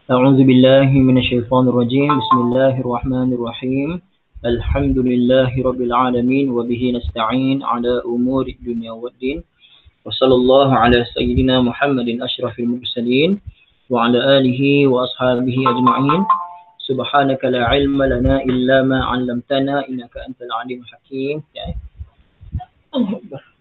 أعوذ بالله من الشيطان الرجيم. بسم الله الرحمن الرحيم. الحمد لله رب العالمين وبه نستعين على أمور الدنيا والدين. وصلى الله على سيدنا محمد أشرف المرسلين وعلى آله وأصحابه أجمعين. سبحانك لا علم لنا إلا ما علمتنا إنك أنت العليم الحكيم. الله أكبر.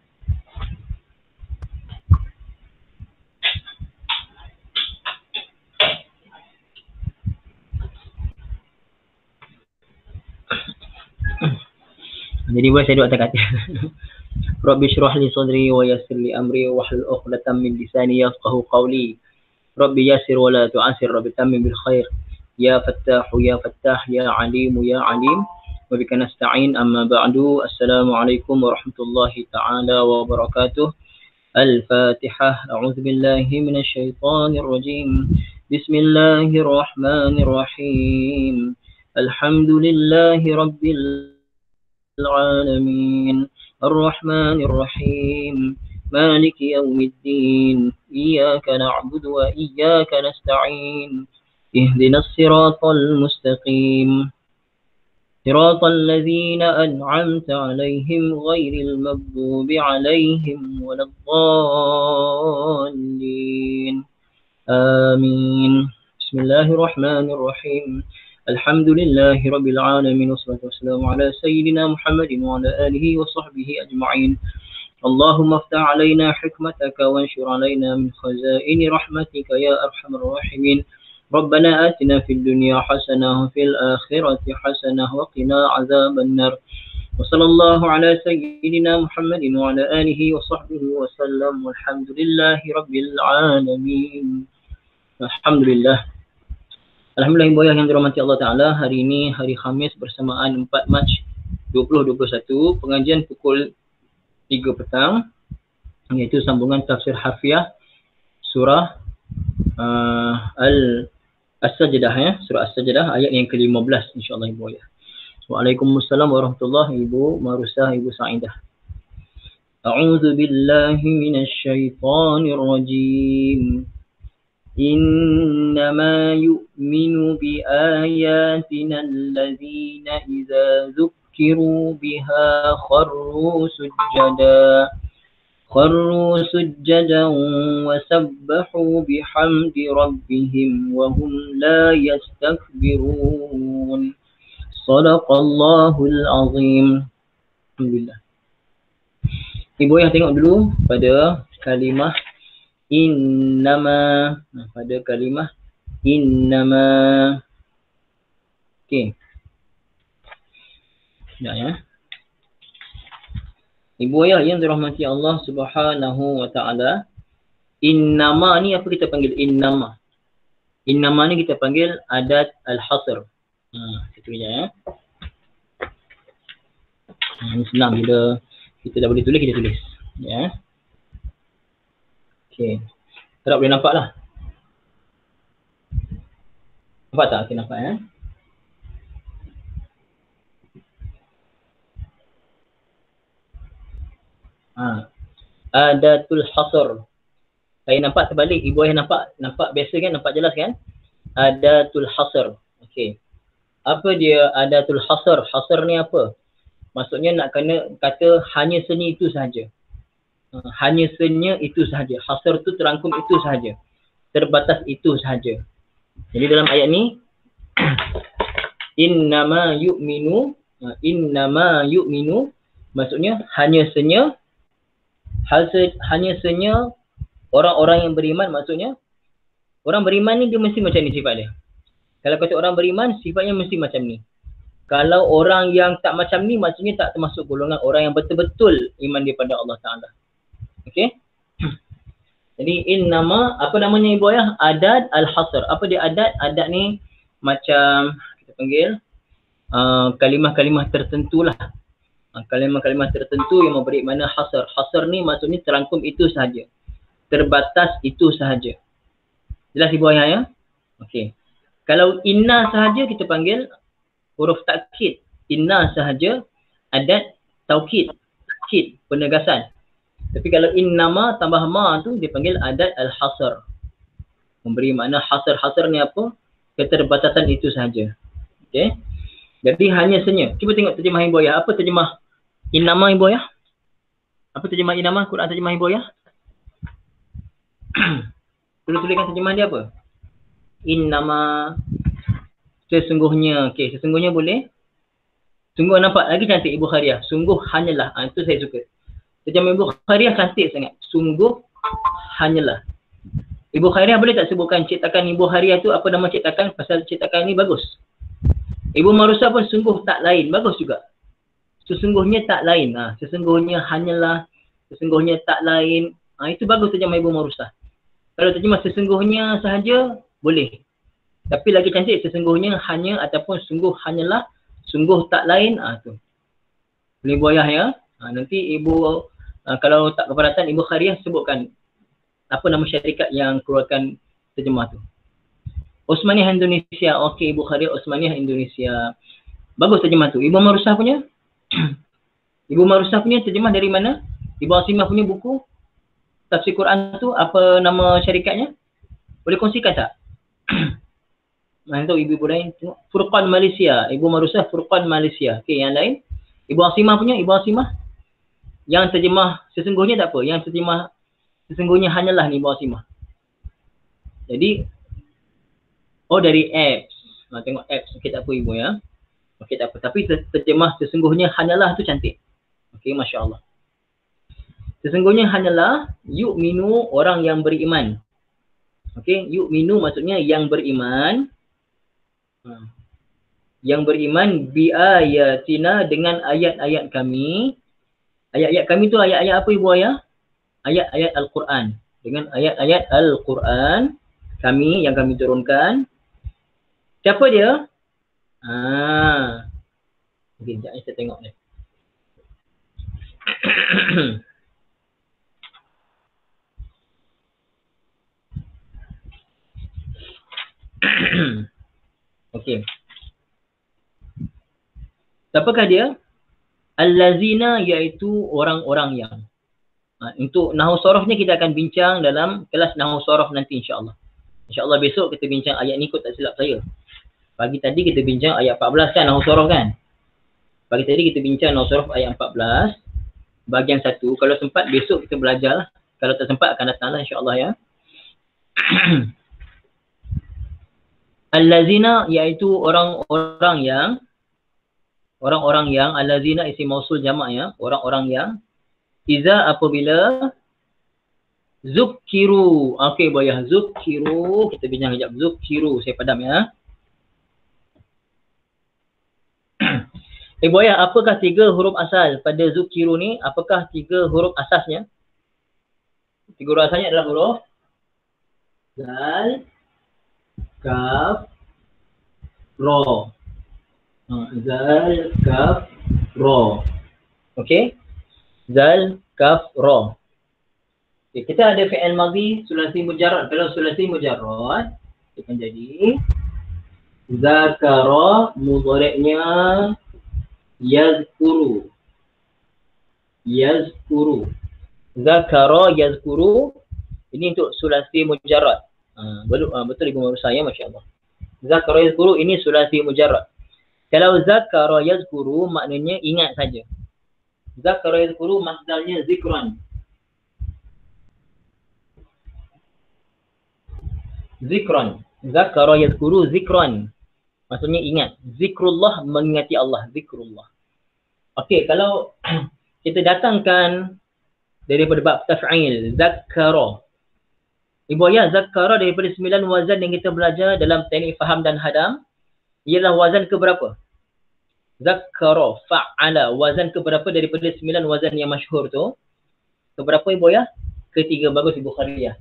Jadi buat saya doa kata. Rabbi shrah li sadri wa yassir li amri wahlul 'uqdatam min lisani yafqahu qawli. Rabbi yassir wa la tu'assir, Rabbi tammim bil khair. Ya Fattah ya Fattah ya Alim ya Alim. Wa bika nasta'in, amma ba'du. Assalamualaikum warahmatullahi ta'ala wabarakatuh. Al-Fatihah. A'udzu billahi minasy syaithanir rajim. Bismillahirrahmanirrahim. Alhamdulillahi rabbil العالمين الرحمن الرحيم مالك يوم الدين إياك نعبد وإياك نستعين اهدنا الصراط المستقيم صراط الذين أنعمت عليهم غير المغضوب عليهم ولا الضالين آمين. بسم الله الرحمن الرحيم. الحمد لله رب العالمين والصلاة والسلام على سيدنا محمد وعلى آله وصحبه أجمعين. اللهم افتح علينا حكمتك وانشر علينا من خزائن رحمتك يا أرحم الراحمين. ربنا آتنا في الدنيا حسنة وفي الآخرة حسنة وقنا عذاب النار. وصلى الله على سيدنا محمد وعلى آله وصحبه وسلم والحمد لله رب العالمين. الحمد لله. Alhamdulillah ibu ayah yang dirahmati Allah Ta'ala, hari ini hari Khamis bersamaan 4 Mac 2021, pengajian pukul 3 petang, iaitu sambungan tafsir harfiah surah As-Sajdah, surah As-Sajdah ayat yang ke-15 insyaAllah ibu ayah. Waalaikumsalam warahmatullahi ibu Marusah, ibu Sa'idah. A'udzu billahi minasy syaithanir rajim. إنما يؤمن بآياتنا الذين إذا ذكروا بها خروا سجدا وسبحوا بحمد ربهم وهم لا يستكبرون. صدق الله العظيم. Alhamdulillah. Ibu yang tengok dulu pada kalimah innama, pada kalimah innama. Okey. Ya. Ibu ayah yang dirahmati Allah Subhanahu wa taala, innama ni apa kita panggil innama? Innama ni kita panggil adat al-hasr. Itu je Ini senang, bila kita dah boleh tulis, kita tulis. Ya. Okey. Harap boleh nampak lah. Nampak tak? Okey, nampak Adatul hasr. Saya nampak terbalik. Ibu ayah nampak biasa kan? Nampak jelas kan? Adatul hasr. Okey. Apa dia adatul hasr? Hasr ni apa? Maksudnya nak kena kata hanya seni itu sahaja. Hanya senya itu sahaja. Hasr tu terangkum itu sahaja. Terbatas itu sahaja. Jadi dalam ayat ni innama yu'minu maksudnya hanya senya orang-orang yang beriman. Maksudnya orang beriman ni dia mesti macam ni sifat dia. Kalau kata orang beriman, sifatnya mesti macam ni. Kalau orang yang tak macam ni, maksudnya tak termasuk golongan orang yang betul-betul iman daripada Allah Ta'ala. Okey. Jadi innama, apa namanya ibu ayah? Adat al-hasr. Apa dia adat? Adat ni macam kita panggil kalimah-kalimah tertentu lah. Kalimah-kalimah tertentu yang memberi makna hasr. Hasr ni maksudnya terangkum itu sahaja. Terbatas itu sahaja. Jelas ibu ayah ya? Okey. Kalau inna sahaja kita panggil huruf takkid. Inna sahaja adat taukid. Takkid, penegasan. Tapi kalau innama tambah ma tu dia panggil adat al-hasr. Memberi makna hasar ni apa? Keterbatasan itu sahaja. Okey. Jadi hanya senyap. Cuba tengok terjemah Ibu Ayah. Apa terjemah innama Ibu Ayah? Apa terjemah innama? Quran terjemah Ibu Ayah? Tulis-tuliskan terjemah dia apa? Innama, sesungguhnya. Okey, sesungguhnya boleh. Sungguh nampak lagi cantik Ibu Khariah. Sungguh hanyalah. Itu saya suka. Terjemah Ibu Khariah cantik sangat. Sungguh hanyalah. Ibu Khariah boleh tak sebutkan ciptakan Ibu Khariah tu apa nama ciptakan? Pasal ciptakan ni bagus. Ibu Marusah pun sungguh tak lain. Bagus juga. Sesungguhnya tak lain. Sesungguhnya hanyalah. Sesungguhnya tak lain. Itu bagus terjemah Ibu Marusah. Kalau terjemah sesungguhnya sahaja, boleh. Tapi lagi cantik sesungguhnya hanya ataupun sungguh hanyalah. Sungguh tak lain. Tu. Boleh Ibu Ayah ya. Nanti Ibu, kalau tak keberatan Ibu Khariah sebutkan apa nama syarikat yang keluarkan terjemah tu. Osmaniyah Indonesia. Okey, Ibu Khariah Osmaniyah Indonesia. Bagus terjemah tu. Ibu Marusah punya? Ibu Marusah punya terjemah dari mana? Ibu Asimah punya buku tafsir Quran tu apa nama syarikatnya? Boleh kongsikan tak? Mana tahu ibu-ibu lain tengok. Furqan Malaysia. Ibu Marusah Furqan Malaysia. Okey, yang lain? Ibu Asimah punya? Ibu Asimah? Yang terjemah sesungguhnya tak apa. Yang terjemah sesungguhnya hanyalah ni Ibu Asimah. Jadi dari apps. Tengok apps. Okey, tak apa Ibu ya. Okey, tak apa. Tapi terjemah sesungguhnya hanyalah tu cantik. Okey, Masya Allah. Sesungguhnya hanyalah yu'minu, orang yang beriman. Okey, yu'minu maksudnya yang beriman. Yang beriman biayatina, dengan ayat-ayat kami. Ayat-ayat kami tu ayat-ayat apa Ibu Ayah? Ayat-ayat Al-Quran. Dengan ayat-ayat Al-Quran kami yang kami turunkan. Siapa dia? Okey, sekejap saya tengok ni. Okey. Siapakah dia? Allazina, iaitu orang-orang yang. Untuk Nahwu Sharafnya kita akan bincang dalam kelas Nahwu Sharaf nanti insya-Allah. Insya-Allah besok kita bincang ayat ni kot tak silap saya. Pagi tadi kita bincang ayat 14 kan Nahwu Sharaf kan? Pagi tadi kita bincang Nahwu Sharaf ayat 14 bahagian 1. Kalau sempat besok kita belajar lah. Kalau tak sempat akan datanglah insya-Allah ya. Allazina, iaitu orang-orang yang allazina isim mausul jamak ya, orang-orang yang iza, apabila zukkiru. Okey boyah, zukkiru, kita bincang kejap. Zukkiru, saya padam ya. Boyah, apakah 3 huruf asal pada zukkiru ni? Apakah 3 huruf asasnya? 3 huruf asalnya adalah huruf zal, kaf, ro. Zal, kaf, ro. Okey. Zal, kaf, ro. Okay, kita ada fi'il madhi sulasi mujarrad. Kalau sulasi mujarrad akan jadi zakara, mudhari'nya yazkuru. Yazkuru. Zakara, yazkuru. Ini untuk sulasi mujarrad. Betul Ibu Marusah ya, masya-Allah. Zakara yazkuru ini sulasi mujarrad. Kalau zakara yazkuru maknanya ingat saja. Zakara yazkuru masdarnya zikran. Zikran. Zakara yazkuru zikran. Maksudnya ingat. Zikrullah, mengingati Allah. Zikrullah. Okey, kalau kita datangkan daripada bab taf'il, zakara. Ibu Ayah, zakara daripada 9 wazan yang kita belajar dalam teknik faham dan hadam, ialah wazan ke berapa? Zakara, fa'ala. Wazan ke berapa daripada 9 wazan yang masyhur tu? Ke berapa Ibu Ayah? Ketiga. Bagus Ibu Khariah.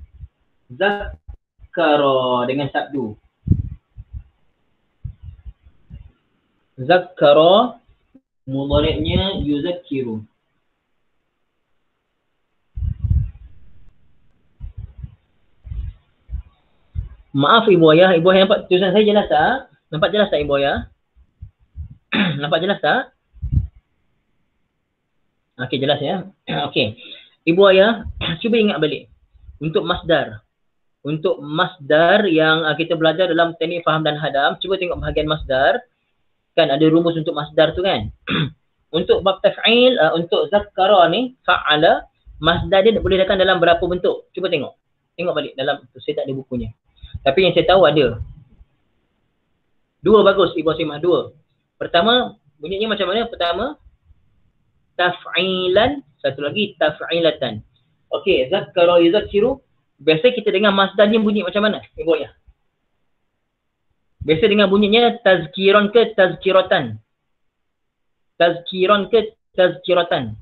Zakara dengan sabdu. Zakara, mudhari'nya yuzakkiru. Maaf Ibu Ayah, Ibu Ayah nampak tulisan saya jelas tak? Nampak jelas tak Ibu Ayah? Nampak jelas tak? Okey, jelas ya. Okey. Ibu Ayah, cuba ingat balik. Untuk masdar. Untuk masdar yang kita belajar dalam teknik faham dan hadam, cuba tengok bahagian masdar. Kan ada rumus untuk masdar tu kan. Untuk bab taf'il, untuk zakkara ni, fa'ala, masdar dia boleh datang dalam berapa bentuk? Cuba tengok. Tengok balik dalam tu, saya tak ada bukunya. Tapi yang saya tahu ada. Dua bagus Ibu Asimah, dua. Pertama, bunyinya macam mana? Pertama, taf'ilan, satu lagi taf'ilatan. Okey, zakkara yuzakkiru. Biasa kita dengar masdar ni bunyi macam mana? Ibu ya. Biasa dengar bunyinya tazkiran ke tazkiratan? Tazkiran ke tazkiratan?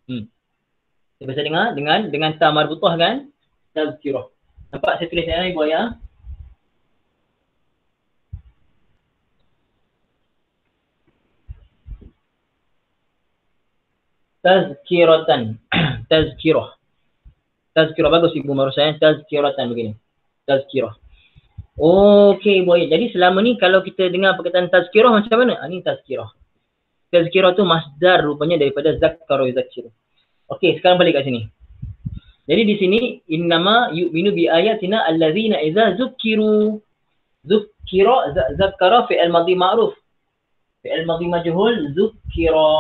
Kita biasa dengar dengan ta marbutah kan? Tazkirah. Nampak saya tulis ni Ibu ya? Tazkiratan. Tazkirah. Tazkirah bagus Ibu Marusah. Tazkiratan begini. Tazkirah. Okey boy. Jadi selama ni kalau kita dengar perkataan tazkirah macam mana? Ini tazkirah. Tazkirah tu masdar rupanya daripada zakkara yuzakkiru. Okey, sekarang balik kat sini. Jadi di sini innama yu'minu bi ayatina allazina idza zukkiru. Zukkira zakkara fi'il madhi ma'ruf. Fi'il madhi majhul zukkira.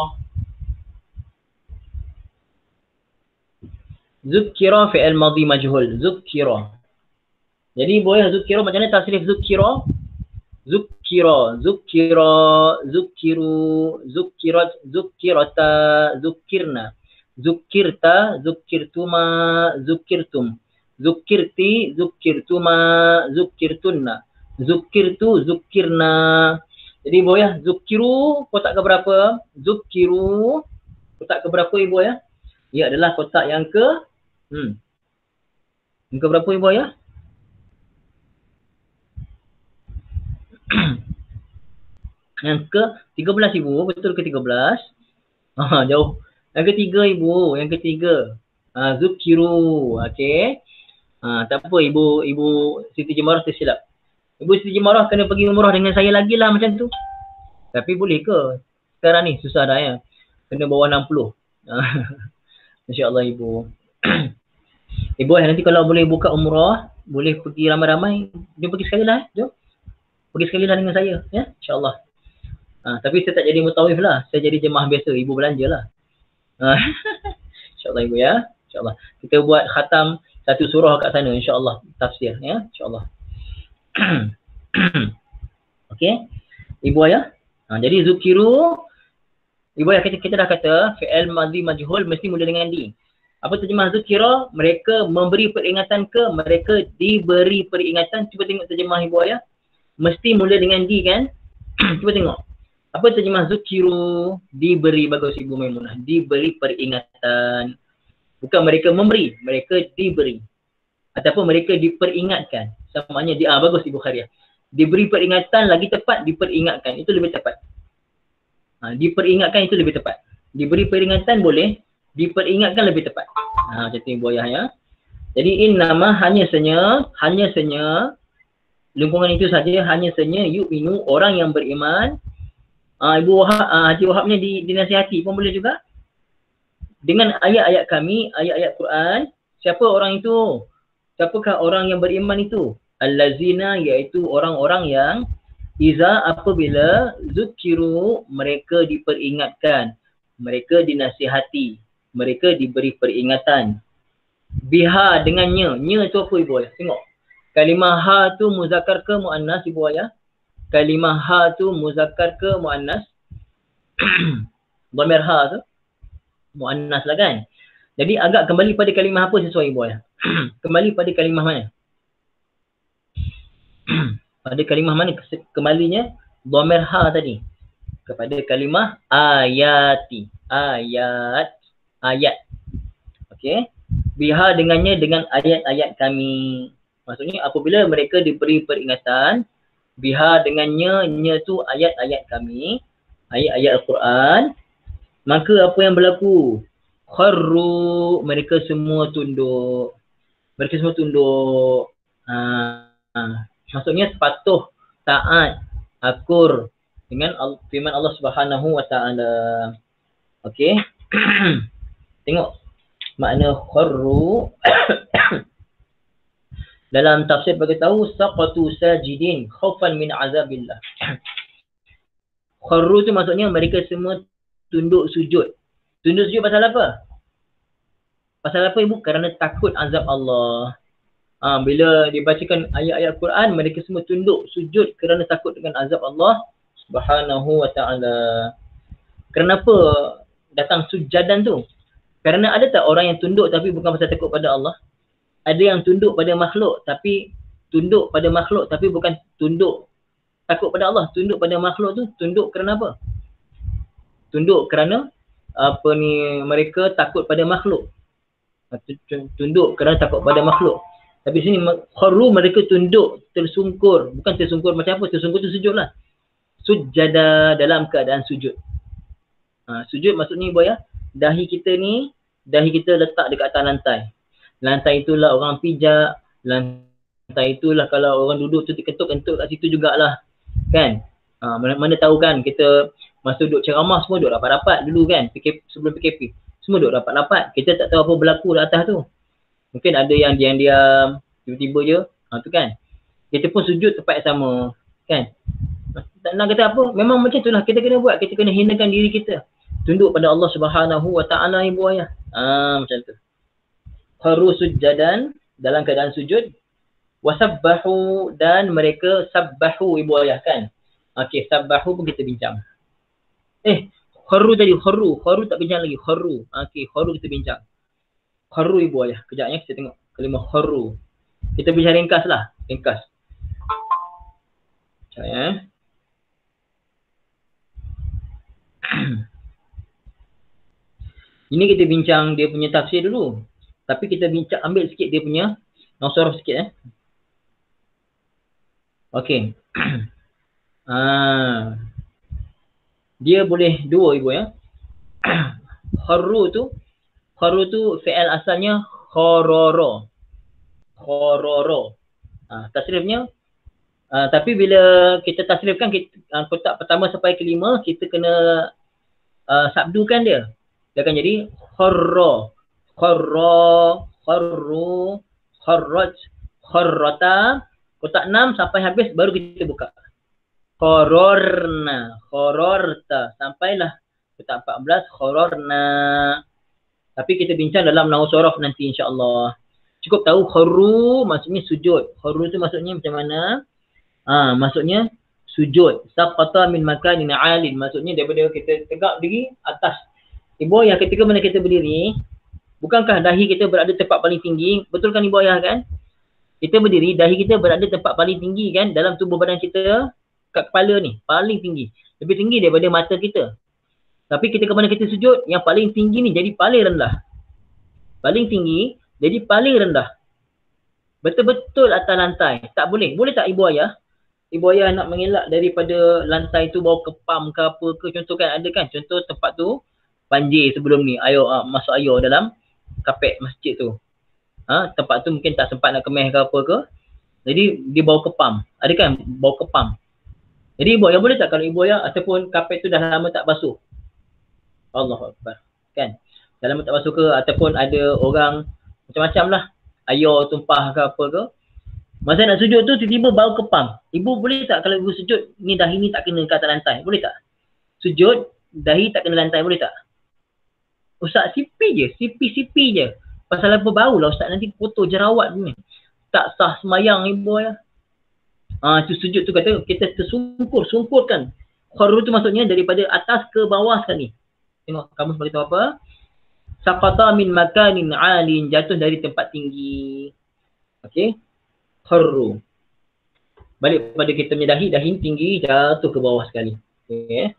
Zukkira fi'il madhi majhul. Zukkira. Jadi boleh zukkira macam mana tasrif zukkira? Zukkira, zukkira, zukkiru, zukkirat, zukkirata, zukkirna. Zukkirta, zukkirtuma, zukkirtum. Zukkirti, zukkirtuma, zukkirtunna. Zukkirtu, zukkirna. Jadi boleh zukkiru kotak ke berapa? Zukkiru kotak ke berapa Ibu ya? Ia adalah kotak yang ke yang ke berapa Ibu ya? Yang ke 13 Ibu, betul ke 13? Jauh. Yang ketiga Ibu, yang ketiga. Zukkiru. Okey. Tak apa Ibu Siti Jemarah tersilap. Ibu Siti Jemarah kena pergi umrah dengan saya lagi lah macam tu. Tapi boleh ke? Sekarang ni susah dah ya. Kena bawah 60. Masya-Allah Ibu. Ibu nanti kalau boleh buka umrah, boleh pergi ramai-ramai. Jom pergi sekali lah. Jom. Pergi sekali lah dengan saya. Ya, insya-Allah. Tapi saya tak jadi mutawif lah. Saya jadi jemaah biasa. Ibu belanja lah. InsyaAllah Ibu ya. InsyaAllah. Kita buat khatam satu surah kat sana. InsyaAllah. Tafsir ya. InsyaAllah. Okey. Ibu ya. Jadi zukiru. Ibu ya kita dah kata fi'il madhi majhul mesti mula dengan di. Apa terjemah zukira? Mereka memberi peringatan ke? Mereka diberi peringatan. Cuba tengok terjemah Ibu ya. Mesti mula dengan di kan? Cuba tengok. Apa terjemah zukiru? Diberi, bagus Ibu Maimunah. Diberi peringatan. Bukan mereka memberi, mereka diberi. Ataupun mereka diperingatkan. Samanya bagus Ibu Khariah. Diberi peringatan lagi tepat, diperingatkan. Itu lebih tepat. Diperingatkan itu lebih tepat. Diberi peringatan boleh, diperingatkan lebih tepat. Macam tu Ibu Ayah ya. Jadi innama hanya senya lingkungan itu saja, hanya senya yu'minu orang yang beriman. Ibu Wahab, Haji Wahabnya dinasihati pun boleh juga. Dengan ayat-ayat kami, ayat-ayat Quran. Siapa orang itu? Siapakah orang yang beriman itu? Allazina, iaitu orang-orang yang iza apabila zukiru, mereka diperingatkan. Mereka dinasihati. Mereka diberi peringatan. Biha dengannya. Nya itu apa Ibu Ayah? Tengok. Kalimah ha tu muzakkar ke muannas Ibu Ayah? Kalimah ha tu muzakkar ke muannas? Dhamir ha tu muannas lah kan? Jadi agak kembali pada kalimah apa sesuai Ibu Ayah? Kembali pada kalimah mana? Pada kalimah mana kembalinya? Dhamir ha tadi. Kepada kalimah ayati. Ayat. Okey. Biha dengannya dengan ayat-ayat kami. Maksudnya apabila mereka diberi peringatan, biha dengannya, nya tu ayat-ayat kami, ayat-ayat Al-Quran, maka apa yang berlaku? Kharru, mereka semua tunduk. Mereka semua tunduk. Maksudnya patuh, taat, akur dengan firman Allah Subhanahu Wa Taala. Okey. Tengok. Makna kharru dalam tafsir beritahu saqatu sajidin khaufan min azabillah. Kharru tu maksudnya mereka semua tunduk sujud. Tunduk sujud pasal apa? Pasal apa ibu? Kerana takut azab Allah. Bila dibacakan ayat-ayat Quran, mereka semua tunduk sujud kerana takut dengan azab Allah Subhanahu wa ta'ala. Kenapa datang sujadan tu? Kerana ada tak orang yang tunduk tapi bukan pasal takut pada Allah? Ada yang tunduk pada makhluk tapi bukan tunduk takut pada Allah. Tunduk pada makhluk tu tunduk kerana apa? Tunduk kerana mereka takut pada makhluk. Tunduk kerana takut pada makhluk. Tapi sini kharru mereka tunduk tersungkur. Bukan tersungkur macam apa? Tersungkur tu sujud lah. Sujada dalam keadaan sujud. Sujud maksudnya ibu ya, dahi kita letak dekat atas lantai. Lantai itulah orang pijak. Lantai itulah kalau orang duduk tu diketuk-ketuk kat situ jugalah. Kan? Mana tahu kan kita masa duduk ceramah semua duduk rapat-rapat dulu kan. Sebelum PKP. Semua duduk rapat-rapat. Kita tak tahu apa berlaku di atas tu. Mungkin ada yang diam-diam, tiba-tiba je. Tu kan. Kita pun sujud tempat yang sama. Kan? Tak nak kata apa. Memang macam itulah kita kena buat. Kita kena hinakan diri kita. Tunduk pada Allah Subhanahu wa ta'ala ibu ayah. Macam tu. Kharru sujjadan dalam keadaan sujud. Wasabbahu dan mereka sabbahu ibu ayah kan. Okey, sabbahu pun kita bincang. Kharru tadi, kharru tak bincang lagi. Kharru. Okey, kharru kita bincang. Kharru ibu ayah. Kejapnya kita tengok kalimah kharru. Kita bincang ringkas lah. Ringkas. Sekejap ya. Ini kita bincang dia punya tafsir dulu. Tapi kita bincang ambil sikit dia punya nasarah sikit Okey. Dia boleh dua ibu ya. Kharru tu fi'il asalnya kharara. Tasrifnya tapi bila kita tasrifkan kotak pertama sampai kelima kita kena sabdukan dia. Dia akan jadi kharra, kharru, kharraj, kharrata. Kotak 6 sampai habis baru kita buka. Khararna, khararta. Sampailah kotak 14 khararna. Tapi kita bincang dalam nahwu sharaf nanti insya-Allah. Cukup tahu kharru maksudnya sujud. Kharru tu maksudnya macam mana? Maksudnya sujud. Saqata min makanin 'alin. Maksudnya daripada kita tegak diri atas. Ibu ayah ketika mana kita berdiri, bukankah dahi kita berada tempat paling tinggi? Betul kan ibu ayah kan? Kita berdiri, dahi kita berada tempat paling tinggi kan dalam tubuh badan kita, kat kepala ni, paling tinggi. Lebih tinggi daripada mata kita. Tapi ketika mana kita sujud, yang paling tinggi ni jadi paling rendah. Paling tinggi jadi paling rendah. Betul-betul atas lantai. Tak boleh. Boleh tak ibu ayah? Ibu ayah nak mengelak daripada lantai tu bawa kepam ke apa ke, contoh kan ada kan, contoh tempat tu banjir sebelum ni, masuk air dalam kapet masjid tu. Tempat tu mungkin tak sempat nak kemeh ke apa ke. Jadi dia bawa kepam. Ada kan bawa kepam. Jadi ibu ayah boleh tak kalau ibu ayah ataupun kapet tu dah lama tak basuh. Allahu Akbar. Kan? Dah lama tak basuh ke ataupun ada orang macam-macam lah. Air tumpah ke apa ke. Masa nak sujud tu tiba-tiba bau kepam. Ibu boleh tak kalau ibu sujud ni dahi ni tak kena ke atas lantai? Boleh tak? Sujud dahi tak kena lantai boleh tak? Ustaz sipi je. Sipi je. Pasal apa bau lah ustaz nanti potong jerawat ni. Tak sah semayang ibu ayah. Itu sujud tu kata kita sungkurkan. Kharru tu maksudnya daripada atas ke bawah sekali. Tengok kamu beritahu apa? Saqata min makanin 'alin, jatuh dari tempat tinggi. Okey. Kharru. Balik pada kita punya dahi tinggi jatuh ke bawah sekali. Okey.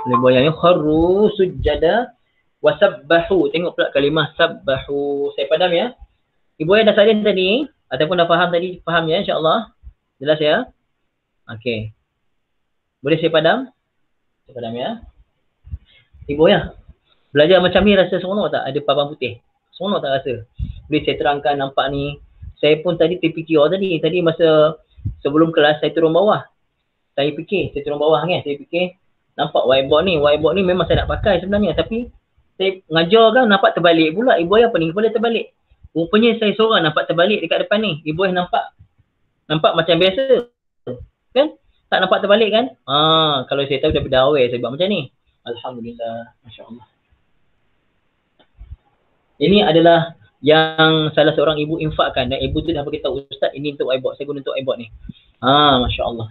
Boleh bayangnya kharru sujada wasabbahu. Tengok pula kalimah sabbahu. Saya padam ya. Ibu ayah dah salin tadi ataupun dah faham tadi, faham ya insya-Allah. Jelas ya? Okey. Boleh saya padam? Saya padam ya. Ibu ayah belajar macam ni rasa seronok tak? Ada papan putih. Seronok tak rasa? Boleh saya terangkan nampak ni. Saya pun tadi terfikir tadi masa sebelum kelas saya turun bawah. Saya turun bawah kan. Saya fikir nampak whiteboard ni memang saya nak pakai sebenarnya tapi Saya ngajar kan nampak terbalik pula. Ibu ayah pening kepala terbalik. Rupanya saya seorang nampak terbalik dekat depan ni. Ibu ayah nampak macam biasa. Kan? Tak nampak terbalik kan? Kalau saya tahu daripada awal saya buat macam ni. Alhamdulillah. Masya Allah. Ini adalah yang salah seorang ibu infakkan. Dan ibu tu dah beritahu, Ustaz ini untuk iBot. Saya guna untuk iBot ni. Masya Allah.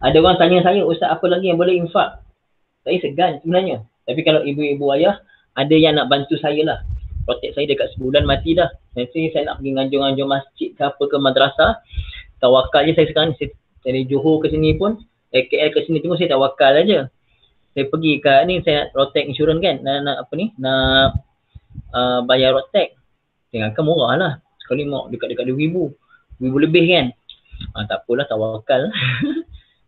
Ada orang tanya saya, Ustaz apa lagi yang boleh infak? Saya segan sebenarnya. Tapi kalau ibu-ibu ayah, ada yang nak bantu saya lah. Protect saya dekat sebulan mati dah. Nanti saya nak pergi nganjur-nganjur masjid ke apa ke madrasah. Tawakal je saya sekarang. Saya dari Johor ke sini pun, KL ke sini tunggu saya tawakal aja. Saya pergi kat ni, saya nak road tax insurance kan. Nak apa ni, nak bayar road tax. Saya kan murah lah. Sekali mau dekat-dekat 2,000. 2,000 lebih kan. Tak apalah, tawakal.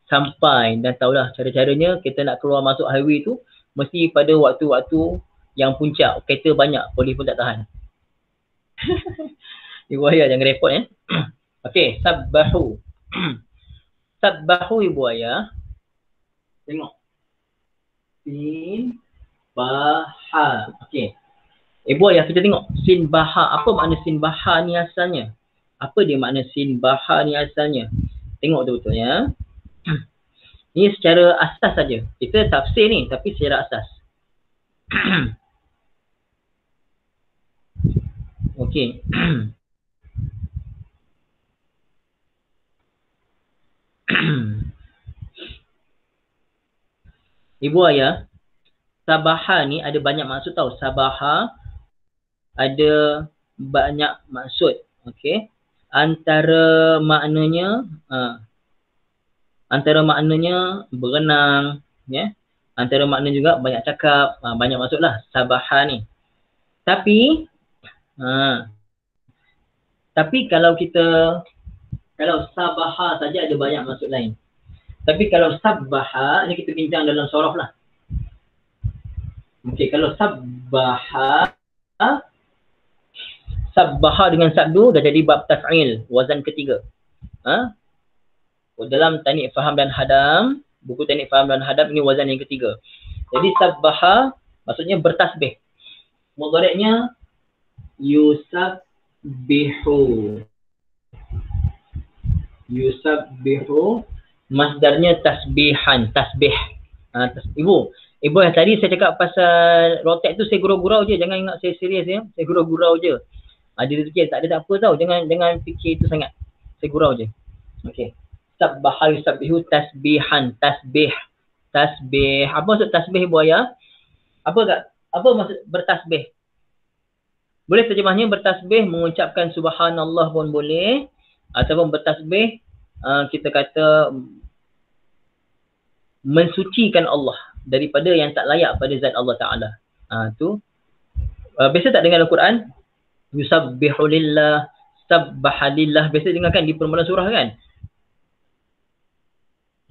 Sampai dan tahulah cara-caranya kita nak keluar masuk highway tu mesti pada waktu-waktu yang puncak, kereta banyak, polis pun tak tahan. Ibu ayah jangan repot Okey, sabbahu. Sabbahu ibu ayah. Tengok. Sin baha. Okey. Ibu ayah kita tengok sin baha. Apa makna sin baha ni asalnya? Apa dia makna sin baha ni asalnya? Tengok betul-betul ya. Ini secara asas saja. Kita tafsir ni tapi secara asas. Okey. Ibu ayah, sabaha ni ada banyak maksud tau. Sabaha ada banyak maksud. Okey. Antara maknanya berenang, ya. Antara makna juga banyak cakap, banyak maksudlah sabaha ni. Tapi kalau sabaha saja ada banyak maksud lain. Tapi kalau sabbaha ni kita bincang dalam sorof lah. Okey, kalau sabbaha dengan sabdu dah jadi bab taf'il, wazan ketiga. Dalam Tanik Faham dan Hadam, buku Tanik Faham dan Hadam ini wazan yang ketiga. Jadi sabbaha maksudnya bertasbih. Mudhari'nya yusabbihu. Masdarnya tasbihan, tasbih. Ibu yang tadi saya cakap pasal rotek tu saya gurau-gurau je, jangan ingat saya serius ya. Saya gurau-gurau je. Dia fikir tak ada tak apa tau, jangan fikir itu sangat. Saya gurau je. Okey. Sabbaha yusabbihu tasbihan, tasbih. Apa maksud tasbih ibu ayah? Apa maksud bertasbih? Boleh terjemahnya bertasbih mengucapkan subhanallah pun boleh, ataupun bertasbih kita kata mensucikan Allah daripada yang tak layak pada zat Allah Ta'ala. Tu biasa tak dengar Al-Quran yusabbihu lillah, sabbaha lillah, biasa dengarkan di permulaan surah kan.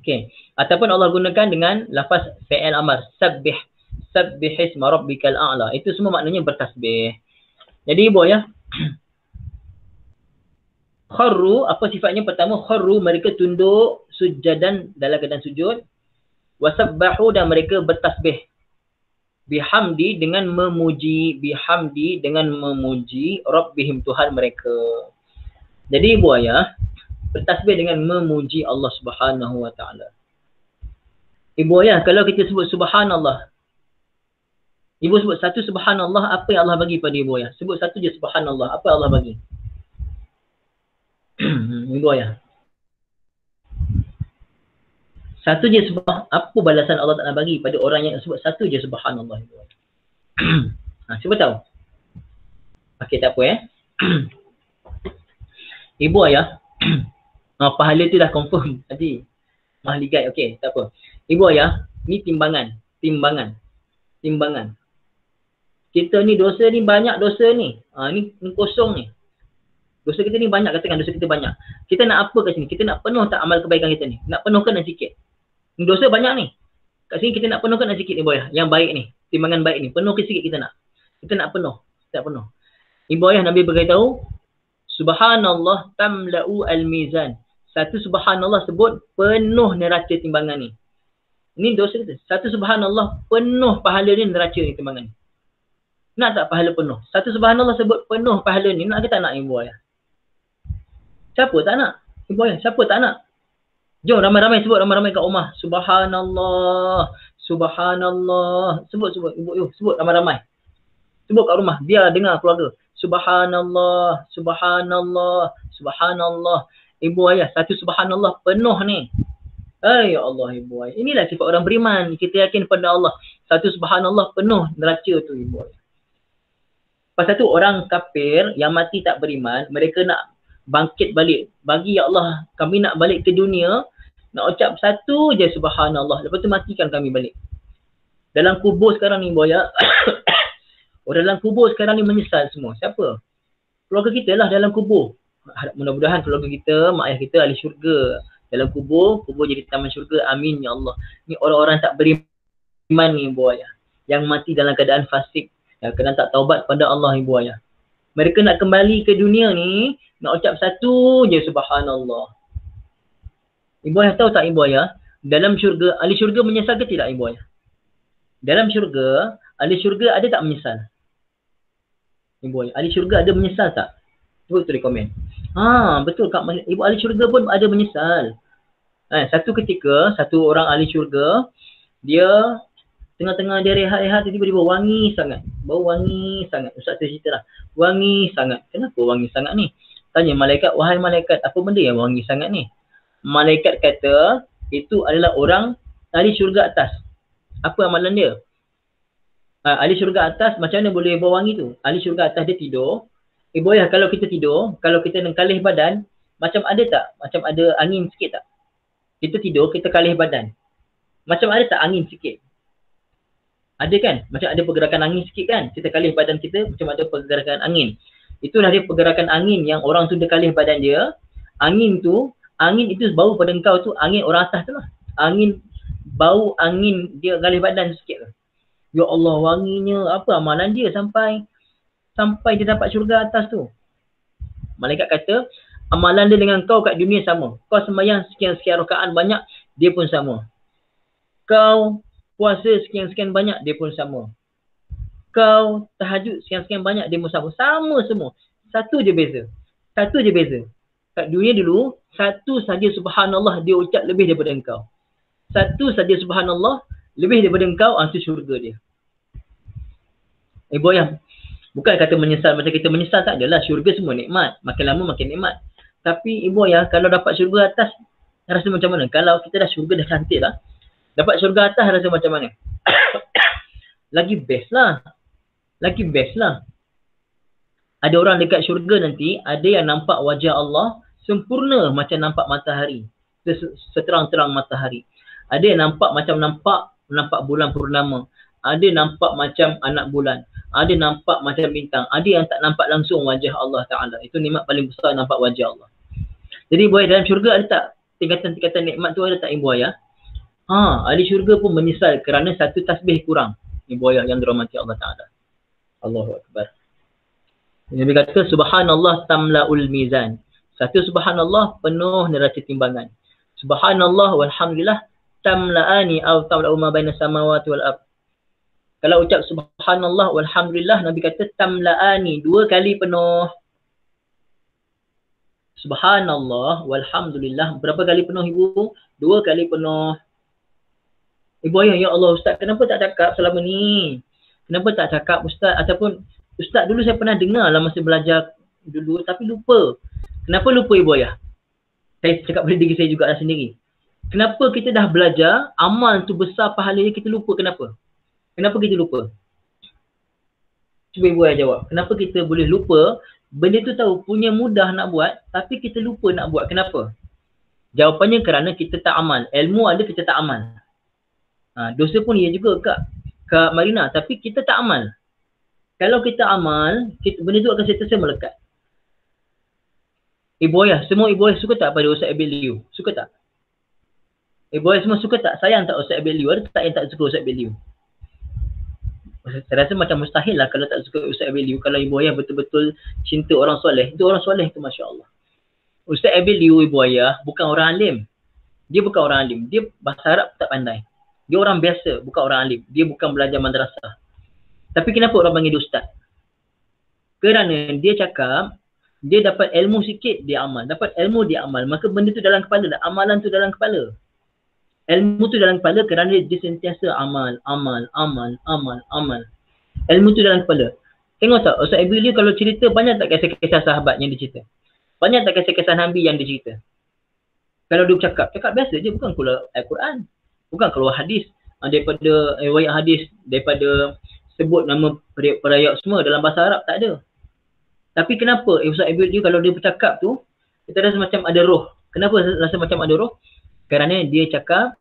Okey, ataupun Allah gunakan dengan lafaz fi'il amar, sabbih isma rabbikal a'la. Itu semua maknanya bertasbih. Jadi ibu ya, kharru, apa sifatnya? Pertama, kharru, mereka tunduk sujadan dalam keadaan sujud. Wasabbahu, dan mereka bertasbih. Bihamdi, dengan memuji. Rabbihim, Tuhan mereka. Jadi ibu ayah, bertasbih dengan memuji Allah Subhanahu wa ta'ala. Ibu ayah, kalau kita sebut subhanallah, ibu sebut satu subhanallah, apa yang Allah bagi pada ibu ayah? Sebut satu je subhanallah, apa Allah bagi? Ibu ayah, satu je apa balasan Allah Ta'ala bagi pada orang yang sebut satu je subhanallah ibu ayah? Cuba tahu. Okey, tak apa ya. Ibu ayah, pahala tu dah confirm tadi. Ahli guide, okey, tak apa. Ibu ayah, ni timbangan. Kita ni dosa ni banyak dosa ni. Ni kosong ni. Dosa kita ni banyak, katakan dosa kita banyak. Kita nak apa kat sini? Kita nak penuh tak amal kebaikan kita ni? Nak penuhkan dan sikit. Ni dosa banyak ni. Kat sini kita nak penuhkan dan sikit ni ibu ayah. Yang baik ni, timbangan baik ni. Penuh ke sikit kita nak. Kita nak penuh. Tak penuh. Ibu ayah, Nabi beritahu, subhanallah tamla'u al-mizan. Satu subhanallah sebut penuh neraca timbangan ni. Ini dosa kita. Satu subhanallah penuh pahala ni neraca ni timbangan ni. Nak tak pahala penuh? Satu subhanallah sebut penuh pahala ni. Nak ke tak nak ibu ayah? Siapa tak nak? Ibu ayah, siapa tak nak? Jom ramai-ramai sebut, ramai-ramai kat rumah. Subhanallah. Subhanallah. Sebut ibu, sebut ramai-ramai. Sebut kat rumah, biar dengar keluarga. Subhanallah, subhanallah, subhanallah. Ibu ayah, satu subhanallah penuh ni. Ya Allah ibu ayah. Inilah sifat orang beriman. Kita yakin pada Allah. Satu subhanallah penuh neraca tu ibu ayah. Pasal tu orang kafir yang mati tak beriman, mereka nak bangkit balik. Bagi ya Allah, kami nak balik ke dunia, nak ucap satu je subhanallah. Lepas tu matikan kami balik. Dalam kubur sekarang ni ibu ayah, orang dalam kubur sekarang ni menyesal semua. Siapa? Keluarga kita lah dalam kubur. Mudah-mudahan keluarga kita, mak ayah kita ahli syurga. Dalam kubur jadi taman syurga. Amin ya Allah. Ni orang-orang tak beriman ni ibu ayah. Yang mati dalam keadaan fasik. Yang kena tak taubat pada Allah ibu ayah. Mereka nak kembali ke dunia ni, nak ucap satu je subhanallah. Ibu ayah tahu tak ibu ayah? Dalam syurga, ahli syurga menyesal ke tidak ibu ayah? Dalam syurga, ahli syurga ada tak menyesal? Ibu ayah, ahli syurga ada menyesal tak? Cuba tulis komen. Betul Kak. Ibu ahli syurga pun ada menyesal. Satu ketika, satu orang ahli syurga, dia tengah-tengah dia rehat-rehat, tiba-tiba wangi sangat. Bau wangi sangat. Ustaz cerita lah. Wangi sangat. Kenapa wangi sangat ni? Tanya malaikat, wahai malaikat, apa benda yang wangi sangat ni? Malaikat kata, itu adalah orang ahli syurga atas. Apa amalan dia? Ahli syurga atas, macam mana boleh bau wangi tu? Ahli syurga atas dia tidur. Ibu ayah, kalau kita tidur, kalau kita nak kalih badan, macam ada tak? Macam ada angin sikit tak? Kita tidur, kita kalih badan. Macam ada tak angin sikit? Ada kan? Macam ada pergerakan angin sikit kan? Kita kalih badan kita, macam ada pergerakan angin. Itulah dia pergerakan angin yang orang tu dia kalih badan dia. Angin itu bau pada engkau tu, angin orang atas tu lah. Bau angin dia kalih badan sikit tu. Ya Allah, wanginya, apa amalan dia sampai dia dapat syurga atas tu. Malaikat kata, amalan dia dengan kau kat dunia sama. Kau sembahyang sekian-sekian rakaat banyak, dia pun sama. Kau puasa sekian-sekian banyak, dia pun sama. Kau tahajud sekian-sekian banyak, dia pun sama. Sama semua. Satu je beza. Kat dunia dulu, satu saja subhanallah dia ucap lebih daripada engkau. Satu saja subhanallah lebih daripada engkau, itu syurga dia. Ibu ayah, bukan kata menyesal macam kita menyesal, tak adalah. Syurga semua nikmat. Makin lama makin nikmat. Tapi ibu ayah, kalau dapat syurga atas, rasa macam mana? Kalau kita dah syurga dah cantik lah. Dapat syurga atas rasa macam mana? Lagi best lah. Ada orang dekat syurga nanti, ada yang nampak wajah Allah sempurna macam nampak matahari. Seterang-terang matahari. Ada yang nampak macam nampak bulan purnama. Ada nampak macam anak bulan. Ada nampak macam bintang. Ada yang tak nampak langsung wajah Allah Ta'ala. Itu nikmat paling besar, nampak wajah Allah. Jadi ibu ayah, dalam syurga ada tak tingkatan-tingkatan nikmat tu, ada tak ibu ayah? Ahli syurga pun menyesal kerana satu tasbih kurang. Ibu ayah yang dirahmati Allah Ta'ala. Allahu Akbar. Nabi kata, subhanallah tamla'ul mizan. Satu subhanallah penuh neraca timbangan. Subhanallah walhamdulillah tamla'ani atau tamla'u ma baina samawati wal ardh. Kalau ucap subhanallah walhamdulillah, Nabi kata tamla'ani, 2 kali penuh. Subhanallah walhamdulillah, berapa kali penuh ibu? 2 kali penuh. Ibu ayah, ya Allah Ustaz, kenapa tak cakap selama ni? Kenapa tak cakap Ustaz? Ataupun Ustaz, dulu saya pernah dengar lah masa belajar dulu, tapi lupa. Kenapa lupa ibu ayah? Saya cakap pada diri saya juga sendiri. Kenapa kita dah belajar, amal tu besar pahalanya, kita lupa? Kenapa kita lupa? Cuba ibu ayah jawab. Kenapa kita boleh lupa? Benda tu tahu punya mudah nak buat, tapi kita lupa nak buat. Kenapa? Jawapannya kerana kita tak amal. Ilmu ada, kita tak amal. Dosa pun ia juga Kak Marina, tapi kita tak amal. Kalau kita amal, benda tu akan sentiasa melekat. Ibu ayah, semua ibu ayah suka tak pada Ustaz Abil Liu? Suka tak? Ibu ayah semua suka tak? Sayang tak Ustaz Abil Liu? Ada tak yang tak suka Ustaz Abil Liu? Saya rasa macam mustahil lah kalau tak suka Ustaz Abil Liu. Kalau ibu ayah betul-betul cinta orang soleh. Itu orang soleh tu, Masya Allah. Ustaz Abil Liu ibu ayah bukan orang alim. Dia bukan orang alim. Dia bahasa Arab tak pandai. Dia orang biasa, bukan orang alim. Dia bukan belajar madrasah. Tapi kenapa orang panggil dia ustaz? Kerana dia cakap, dia dapat ilmu sikit, dia amal. Dapat ilmu, dia amal. Maka benda tu dalam kepala dah. Amalan tu dalam kepala. Ilmu tu dalam kepala kerana dia sentiasa amal. Ilmu tu dalam kepala. Tengok tak, Ustaz Ibu dia kalau cerita, banyak tak kisah-kisah sahabat yang dia cerita? Banyak tak kisah-kisah Nabi yang dia cerita? Kalau dia cakap biasa je, bukan keluar Al-Quran. Bukan keluar hadis. Daripada riwayat hadis, daripada sebut nama periak semua dalam bahasa Arab, tak ada. Tapi kenapa Ustaz Ibu dia kalau dia bercakap tu, kita rasa macam ada roh. Kenapa rasa macam ada roh? Kerana dia cakap,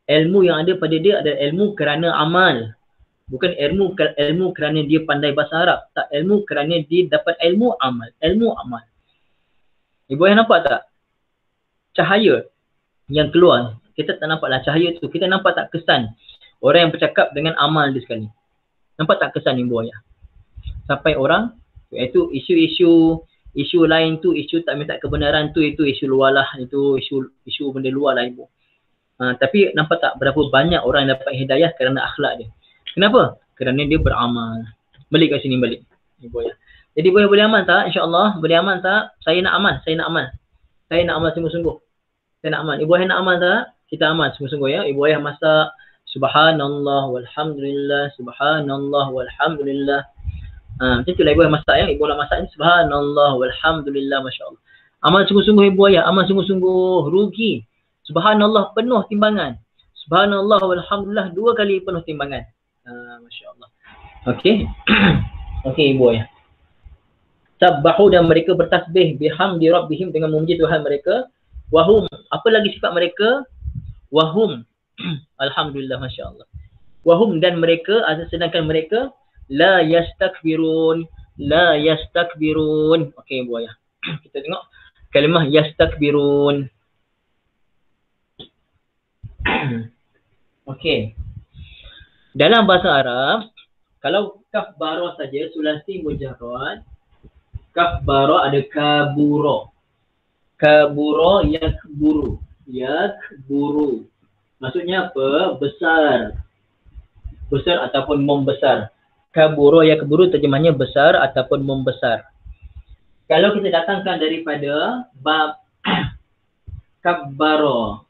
ilmu yang ada pada dia adalah ilmu kerana amal. Bukan ilmu kerana dia pandai bahasa Arab. Tak, ilmu kerana dia dapat ilmu amal. Ilmu amal. Ibu yang nampak tak? Cahaya yang keluar. Kita tak nampaklah cahaya tu. Kita nampak tak kesan orang yang bercakap dengan amal dia sekali. Nampak tak kesan ibu ayah? Sampai orang, iaitu isu lain tu, isu tak minta kebenaran tu, itu isu luar lah. Itu isu benda luar lah ibu. Tapi nampak tak berapa banyak orang yang dapat hidayah kerana akhlak dia. Kenapa? Kerana dia beramal. Balik kat sini balik. Ibu ayah. Jadi boleh amal tak? InsyaAllah boleh amal tak? Saya nak amal. Saya nak amal sungguh-sungguh. Saya nak amal. Ibu ayah nak amal tak? Kita amal sungguh-sungguh ya. Ibu ayah masak. Subhanallah walhamdulillah. Subhanallah walhamdulillah. Macam tu lah ibu ayah masak ya. Ibu nak masak ni. Subhanallah walhamdulillah. Masya Allah. Amal sungguh-sungguh ibu ayah. Amal sungguh-sungguh. Rugi. Subhanallah penuh timbangan. Subhanallah walhamdulillah 2 kali penuh timbangan. Masya Allah. Okey. Okey ibu ayah. Sabbahu dan mereka bertasbih bihamdi rabbihim dengan memuji Tuhan mereka. Wahum, apa lagi sifat mereka? Wahum. Alhamdulillah, Masya Allah. Wahum dan mereka, sedangkan mereka la yastakbirun. La yastakbirun. Okey ibu ayah. Kita tengok kalimah yastakbirun. Okey. Dalam bahasa Arab, kalau kaf bara saja, sulasi mujarrad, kaf bara ada kaburo. Kaburo yakburu. Yakburu. Maksudnya apa? Besar. Besar ataupun membesar. Kaburo yakburu terjemahnya besar ataupun membesar. Kalau kita datangkan daripada bab kabbara.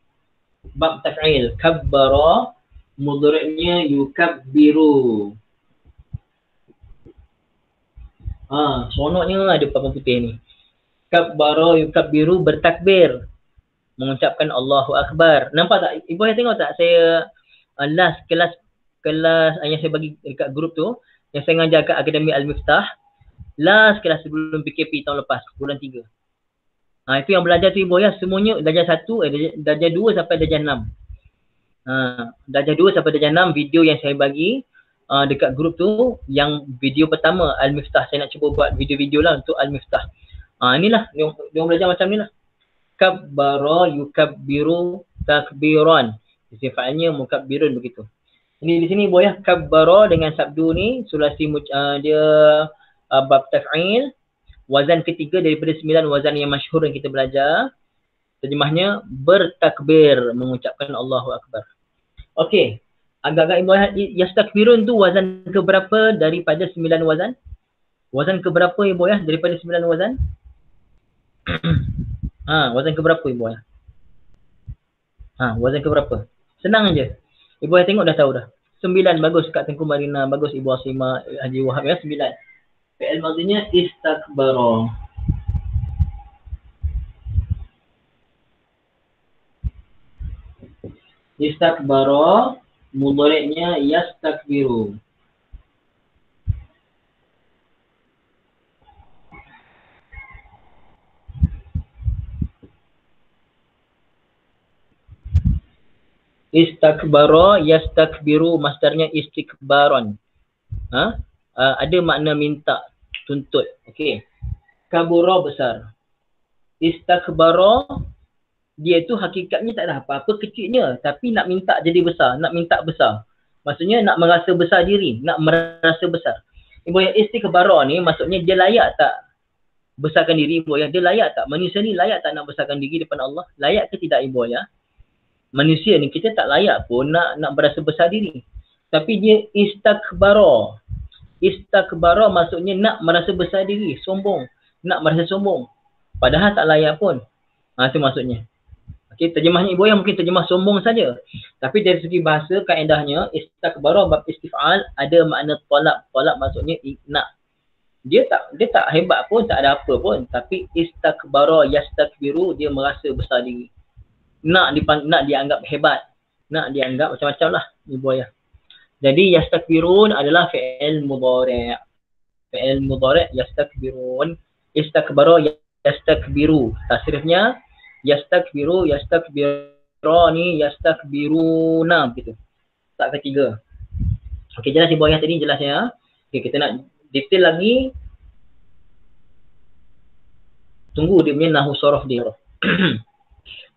Bab taf'il. Kabbara. Mudhari'nya yukabbiru. Seronoknya ada papan putih ni. Kabbara yukabbiru, bertakbir. Mengucapkan Allahu Akbar. Nampak tak? Ibu saya tengok tak? Saya last kelas yang saya bagi dekat grup tu, yang saya ngajar kat Akademi Al-Miftah. Last kelas sebelum PKP tahun lepas, bulan 3. Itu yang belajar tu ibu ya, semuanya darjah 1, darjah 2 sampai darjah 6. Darjah 2 sampai darjah 6 video yang saya bagi dekat grup tu, yang video pertama Al-Miftah. Saya nak cuba buat video-video lah untuk Al-Miftah. Inilah, dia belajar macam ni lah. Kabbara yukabbiru takbiran. Sifatnya mukabbirun begitu. Ini di sini ibu ya, kabbara dengan sabdu ni, sulasi dia bab taf'il. Wazan ketiga daripada 9 wazan yang masyhur yang kita belajar. Terjemahnya bertakbir, mengucapkan Allahu Akbar. Okey. Agak-agak ibu yastakbirun tu wazan keberapa daripada 9 wazan? Wazan keberapa ibu ya daripada 9 wazan? Wazan keberapa ibu ya? Wazan keberapa? Senang aja. Ibu ya tengok dah tahu dah. 9, bagus Kak Tengku Marina, bagus Ibu Asimah, Haji Wahab ya, 9. Fi'il madhinya istakbara. Istakbara, mudhari'nya yastakbiru. Istakbara yastakbiru, masdarnya istikbaron. Ada makna minta, tuntut. Okey. Kabura besar. Istakbara dia tu hakikatnya tak ada apa-apa kecilnya, tapi nak minta jadi besar, nak minta besar. Maksudnya nak merasa besar diri, nak merasa besar. Ibu yang istikbara ni maksudnya dia layak tak besarkan diri ibu ya? Dia layak tak? Manusia ni layak tak nak besarkan diri depan Allah? Layak ke tidak ibu ya? Manusia ni kita tak layak pun nak berasa besar diri. Tapi dia istakbara. Istakbara maksudnya nak merasa besar diri, sombong, nak merasa sombong. Padahal tak layak pun. Itu maksudnya. Okey, terjemahnya Ibu Ayah mungkin terjemah sombong saja. Tapi dari segi bahasa kaedahnya istakbara bab istif'al ada makna talab. Talab maksudnya nak. Dia tak hebat pun, tak ada apa pun, tapi istakbara yastakbiru, dia merasa besar diri. Nak dianggap hebat, nak dianggap macam-macam lah Ibu Ayah. Jadi yastakbirun adalah fi'il mudhari'. Fi'il mudhari' yastakbirun. Istakbara yastakbiru. Tasrifnya yastakbiru, yastakbirani, yastakbiruna begitu. Tak ketiga. Okey, jelas Ibu Ayah tadi jelas ya. Okey, kita nak detail lagi. Tunggu dia punya nahwu sharaf dia.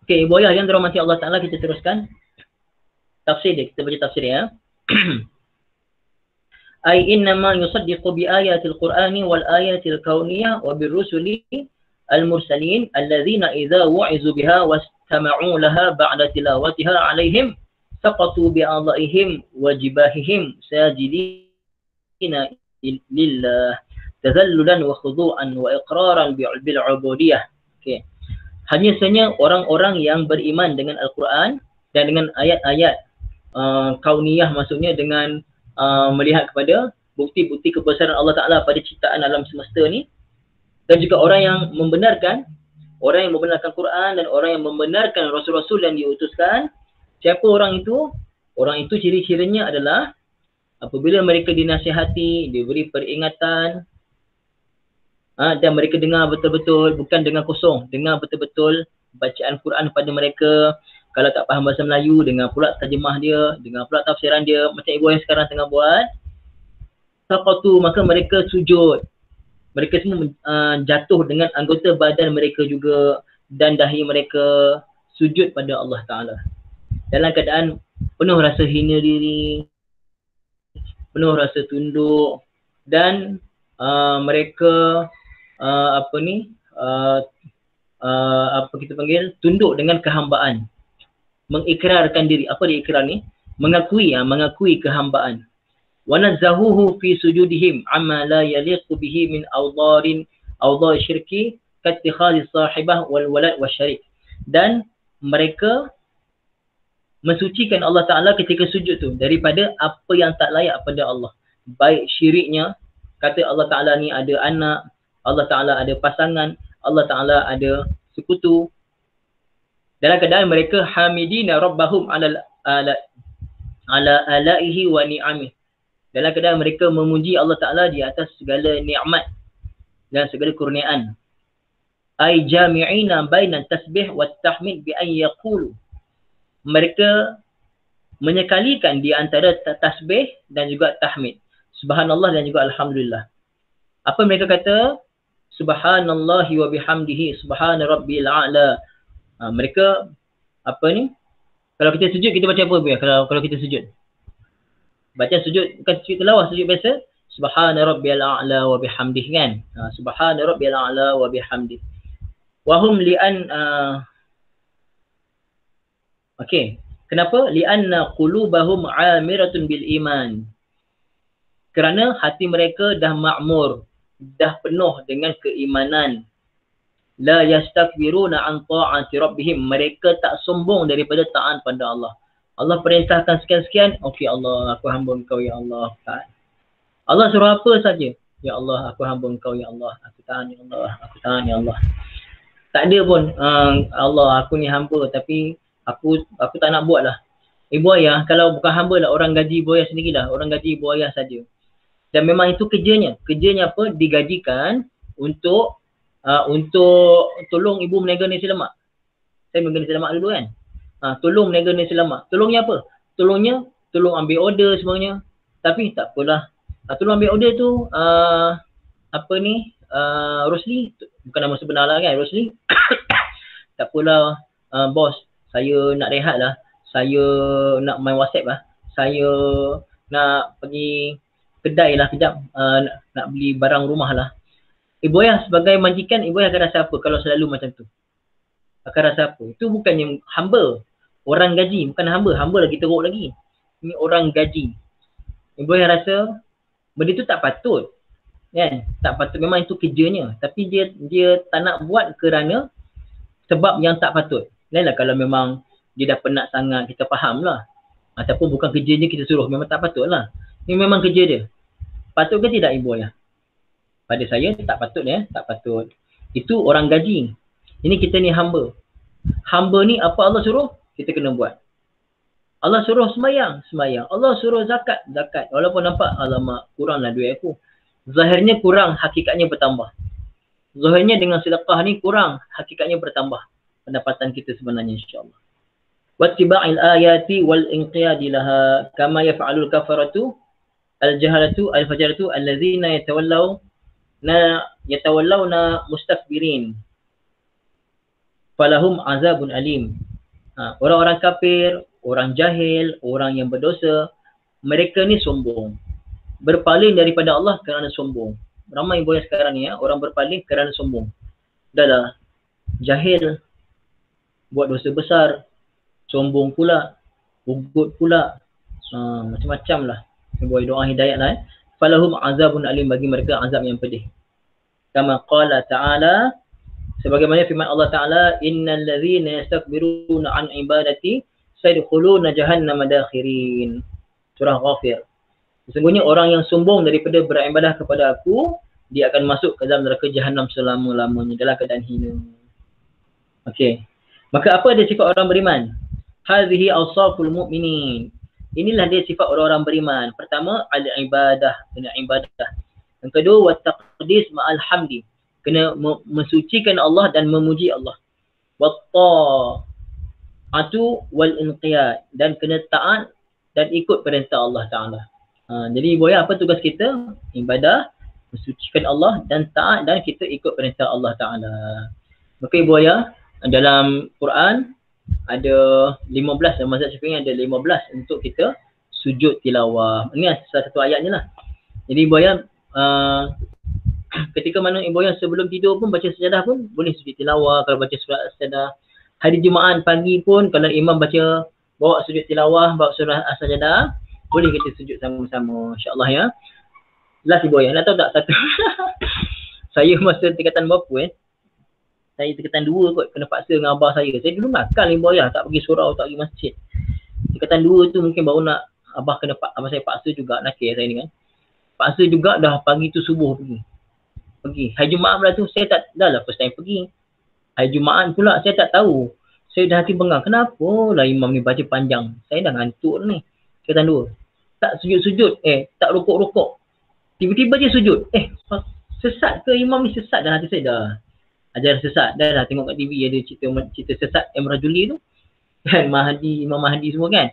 Okey, Ibu Ayah yang dirahmati Allah Taala, kita teruskan tafsir dia. Kita baca tafsir ya. Ai innama yusaddiqu bi ayatil Qur'ani wal ayatil kauniyah wa bir rusuli al-mursalin alladhina idza wa'izu biha wastama'u laha ba'da tilawatiha 'alaihim saqatu bi a'dha'ihim wa jibahihim sajidina lillah tazallulan wa khudu'an wa iqraran bil 'ubudiyah. Okey. Hanya saja orang-orang yang beriman dengan Al-Quran dan dengan ayat-ayat kauniyah, maksudnya dengan melihat kepada bukti-bukti kebesaran Allah Ta'ala pada ciptaan alam semesta ni, dan juga orang yang membenarkan Quran dan orang yang membenarkan Rasul-Rasul yang diutuskan. Siapa orang itu? Orang itu ciri-cirinya adalah apabila mereka dinasihati, diberi peringatan, dan mereka dengar betul-betul, bukan dengar kosong, dengar betul-betul bacaan Quran pada mereka. Kalau tak faham bahasa Melayu, dengar pula terjemah dia, dengar pula tafsiran dia, macam Ibu yang sekarang tengah buat. Saqatu, maka mereka sujud. Mereka semua jatuh dengan anggota badan mereka juga, dan dahi mereka sujud pada Allah Ta'ala. Dalam keadaan penuh rasa hina diri, penuh rasa tunduk, dan mereka tunduk dengan kehambaan. Mengikrarkan diri. Apa dia ikrar ni? Mengakui kehambaan. Wa nazzahuhu fi sujudihim amma la yaliqu bihi min awdar syirki kattikhadhi sahibah wal walad wasyarik. Dan mereka mensucikan Allah Ta'ala ketika sujud tu daripada apa yang tak layak pada Allah. Baik syiriknya, kata Allah Ta'ala ni ada anak, Allah Ta'ala ada pasangan, Allah Ta'ala ada sekutu. Dalam keadaan mereka hamidina rabbahum ala alaihi wa ni'amih. Dalam keadaan mereka memuji Allah Ta'ala di atas segala nikmat dan segala kurniaan. Ai jami'ina baina tasbih wa tahmid bi an yaqulu. Mereka menyekalikan di antara tasbih dan juga tahmid. Subhanallah dan juga alhamdulillah. Apa mereka kata? Subhanallahi wa bihamdihi subhana rabbil a'la. Mereka kalau kita sujud kita baca apa ya? Kalau kita sujud, baca sujud bukan sujud tilawah, sujud biasa. Subhana rabbiyal a'la wa bihamdihi kan. Subhana rabbiyal a'la wa bihamdihi. Wa hum li'an okey. Kenapa? Li'anna qulubahum 'amiratun bil iman. Kerana hati mereka dah makmur, dah penuh dengan keimanan. La yastakbiruna an ta'ati rabbihim. Mereka tak sombong daripada taat pada Allah. Allah perintahkan sekian-sekian, okey Allah, aku hamba Engkau ya Allah. Taat. Allah suruh apa saja, ya Allah, aku hamba Engkau ya Allah, aku tahan ya Allah, aku tahan ya Allah. Tak ada pun Allah, aku ni hamba tapi aku tak nak buat lah. Ibu Ayah, kalau bukan hamba lah, orang gaji Ibu Ayah sendirilah, orang gaji Ibu Ayah saja. Dan memang itu kerjanya. Kerjanya apa? Digajikan untuk tolong ibu meniaga nasi lemak. Saya meniaga nasi lemak dulu kan. Tolong meniaga nasi lemak. Tolongnya apa? Tolong ambil order semuanya. Tapi tak apalah. Tolong ambil order tu Rosli, bukan nama sebenar lah kan, Rosli. Tak apalah bos, saya nak rehat lah. Saya nak main WhatsApp lah. Saya nak pergi kedai lah kejap, nak beli barang rumah lah. Ibu Ayah sebagai majikan, Ibu Ayah akan rasa apa kalau selalu macam tu? Akan rasa apa? Itu bukannya hamba. Orang gaji, bukan hamba. Hamba lagi teruk lagi. Ini orang gaji. Ibu yang rasa benda tu tak patut. Kan? Tak patut, memang itu kerjanya. Tapi dia tak nak buat kerana sebab yang tak patut. Lainlah kalau memang dia dah penat sangat, kita faham lah. Ataupun bukan kerja dia kita suruh, memang tak patut lah. Ini memang kerja dia. Patut ke tidak ibu ya? Pada saya tak patut ya, tak patut. Itu orang gaji. Ini kita ni hamba. Hamba ni apa Allah suruh, kita kena buat. Allah suruh sembahyang, sembahyang. Allah suruh zakat, zakat. Walaupun nampak, alamak, kuranglah duit aku. Zahirnya kurang, hakikatnya bertambah. Zahirnya dengan sedekah ni kurang, hakikatnya bertambah. Pendapatan kita sebenarnya insyaAllah. Wattiba'il ayati wal inqiyadi laha kama yaf'alul kafaratu al-jahalatu al-fajaratu allazina yatawallawna mustakbirin falahum azabun alim. Orang-orang kafir, orang jahil, orang yang berdosa, mereka ni sombong. Berpaling daripada Allah kerana sombong. Ramai ibu yang sekarang ni ya, orang berpaling kerana sombong. Dah jahil, buat dosa besar, sombong pula, ugut pula, macam-macam lah. Buat doa hidayat lah. Falahum azabun alim, bagi mereka azab yang pedih. Kama qala ta'ala, sebagaimana firman Allah Ta'ala, innal ladzina yastakbiruna an ibadati sayadkhuluna jahannama dakhirin. Surah Ghafir. Sesungguhnya orang yang sombong daripada beribadah kepada aku, dia akan masuk ke dalam neraka jahanam selama-lamanya dalam keadaan hina. Okey. Maka apa dia sifat orang beriman? Hadhihi awsaful mu'minin. Inilah dia sifat orang-orang beriman. Pertama, al-ibadah, kena ibadah. Yang kedua, wa taqdis ma'al hamdi. Kena mensucikan Allah dan memuji Allah. Wa ta'atu wal inqiyad, dan kena taat dan ikut perintah Allah Ta'ala. Jadi ibu ya, apa tugas kita? Ibadah, mensucikan Allah dan taat, dan kita ikut perintah Allah Ta'ala. Maka ibu ya, dalam Quran ada 15, dalam mazhab Syafi'i ada 15 untuk kita sujud tilawah. Ini salah satu ayatnya lah. Jadi ibu ya, ketika mana ibu yang sebelum tidur pun baca sajadah pun boleh sujud tilawah. Kalau baca surah sajadah hari Jumaat pagi pun, kalau imam baca bawa sujud tilawah, bawa surah sajadah, boleh kita sujud sama-sama insya-Allah ya. Last ibu ya, nak tahu tak satu saya masa tingkatan berapa saya tingkatan 2 kot, kena paksa dengan abah saya. Saya dulu nakal ibu ya, tak pergi surau, tak pergi masjid. Tingkatan 2 tu mungkin baru nak abah abah saya paksa juga, nakal saya ni kan. Paksa juga dah pagi tu subuh pergi. Hari Jumaat pula tu saya tak, dah lah first time pergi. Hari Jumaat pula saya tak tahu. Saya dah hati bengang, kenapa lah imam ni baca panjang. Saya dah ngantuk ni. Tingkatan 2. Tak sujud-sujud, tak rukuk-rukuk. Tiba-tiba je sujud. Sesat ke imam ni? Sesat dah hati saya dah. Ajaran sesat. Dah tengok kat TV ada cerita sesat Imam Rajuli tu. Kan Imam Mahdi semua kan.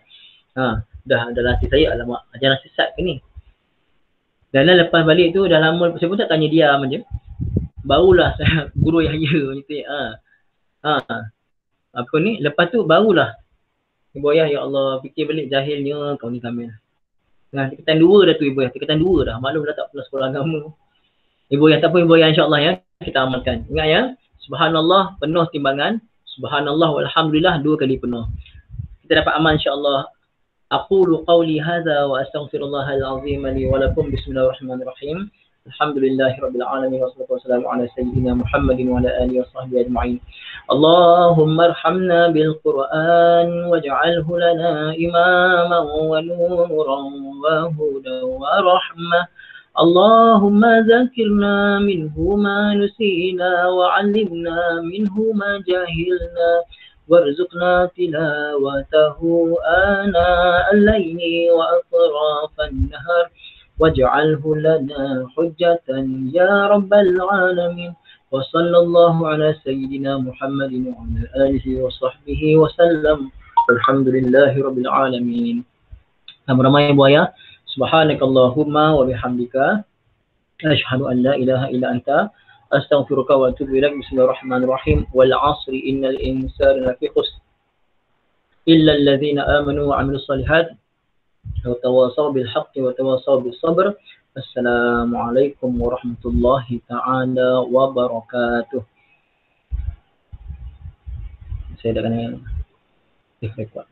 Dah hati saya, alamak, ajaran sesat ke ni. Dan lepas balik tu dah lama, saya pun tak tanya dia je. Barulah saya guru Yahya gitu ya. Apa ni? Lepas tu barulah ibu ayah, ya Allah, fikir balik jahilnya kau ni Kamil. Tingkatan 2 dah tu ibu ayah, tingkatan 2 dah. Maklum dah tak pernah sekolah agama. Ibu ayah, tak apa ibu ayah, insya-Allah ya. Kita amalkan. Ingat ya, subhanallah penuh timbangan, subhanallah walhamdulillah 2 kali penuh. Kita dapat amal insya-Allah. Aqulu qawli hadza wa astaghfirullahal azim li wa lakum. Bismillahirrahmanirrahim. Alhamdulillahirabbil alamin wassalatu wassalamu ala sayyidina Muhammadin wa ala alihi washabbihi ajma'in. Allahumma arhamna bil Qur'an waj'alhu lana imaman wa nuran wa hudan wa rahmah. Allahumma zakirna minhu ma nusina wa 'allimna minhu ma jahilna warzuqna tilawatahu ana al-layli wa atrafan nahar waj'alhu lana hujjatan ya rabbal alamin. Wa sallallahu ala sayyidina Muhammadin wa ala alihi wa sahbihi wa sallam. Alhamdulillahi rabbil alamin. Ramai buaya. Subhanakallahumma wa bihamdika asyhadu an la ilaha illa anta astaghfiruka wa atubu ilaik. Bismillahirrahmanirrahim. Wal 'asri innal insana lafi khusr illa alladhina amanu wa 'amilus solihat wa tawasaw bil haqqi wa tawasaw bis sabr. Assalamualaikum warahmatullahi taala wabarakatuh. Saya dah kena Perfect, Pak.